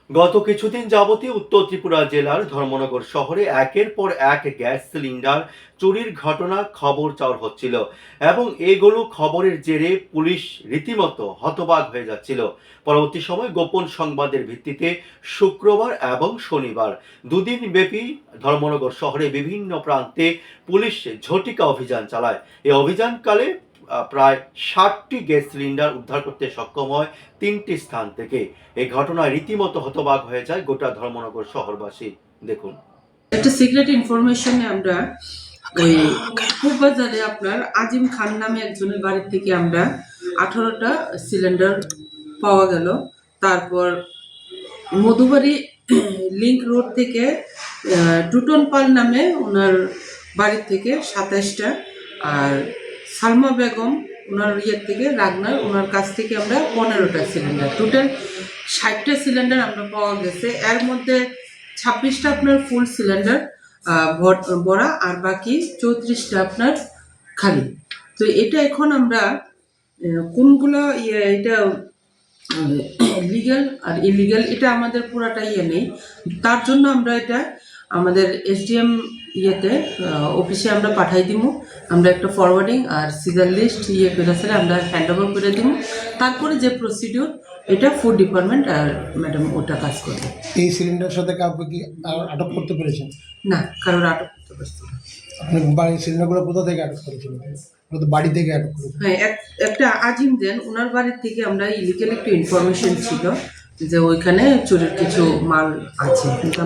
গত কিছুদিন যাবতীয় উত্তর ত্রিপুরা জেলার ধর্মনগর শহরে একের পর এক গ্যাস সিলিন্ডার চুরির ঘটনা খবর চাউর হচ্ছিল এবং এগুলো খবরের জেরে পুলিশ রীতিমতো হতবাক হয়ে যাচ্ছিল। পরবর্তী সময় গোপন সংবাদের ভিত্তিতে শুক্রবার এবং শনিবার দুদিন ব্যাপী ধর্মনগর শহরে বিভিন্ন প্রান্তে পুলিশ ঝটিকা অভিযান চালায়। এই অভিযানকালে প্রায় 60টি গ্যাস সিলিন্ডার উদ্ধার করতে সক্ষম হয় 3টি স্থান থেকে। এই ঘটনায় রীতিমতো হতবাক হয়ে যায় গোটা ধর্মনগর শহরবাসী। দেখুন, একটা সিক্রেট ইনফরমেশনে আমরা ওই পূর্ববাজারে আপনার আজিম খান নামে একজনের বাড়ির থেকে আমরা 18টা সিলিন্ডার পাওয়া গেল। তারপর মধুবাড়ি লিংক রোড থেকে টুটন পাল নামে ওনার বাড়ির থেকে 27টা, আর সালমা বেগম ওনার থেকে রাগনার ওনার কাছ থেকে আমরা 15টা সিলিন্ডার, টোটাল 60টা সিলিন্ডার আমরা পাওয়া গেছে। এর মধ্যে 26টা আপনার ফুল সিলিন্ডার ভরা, আর বাকি 34টা আপনার খালি। তো এটা এখন আমরা কোনগুলো এটা লিগ্যাল আর ইলিগ্যাল এটা আমাদের পুরাটা নেই। তার জন্য আমরা এটা আমাদের এসডিএম অফিসে আমরা পাঠাই দিব। আমরা একটা ফরওয়ার্ডিং আর সিজার লিস্ট করে আমরা হ্যান্ড ওভার করে দিব। তারপরে যে প্রসিডিউর এটা ফুড ডিপার্টমেন্ট আর ম্যাডাম ওটা কাজ করবে। এই সিলিন্ডারের সাথে কাউকে কি আটক করতে পেরেছেন? না, কারোর আটক করতে পারছি না। আপনি বাড়ির সিলিন্ডারগুলো কোথা থেকে আটক করেছিলেন? বাড়ি থেকে আটক করেছেন? হ্যাঁ, একটা আজিম দেন ওনার বাড়ির থেকে আমরা ইলিগাল একটু ইনফরমেশন ছিল যে ওইখানে চোরের কিছু মাল আছে।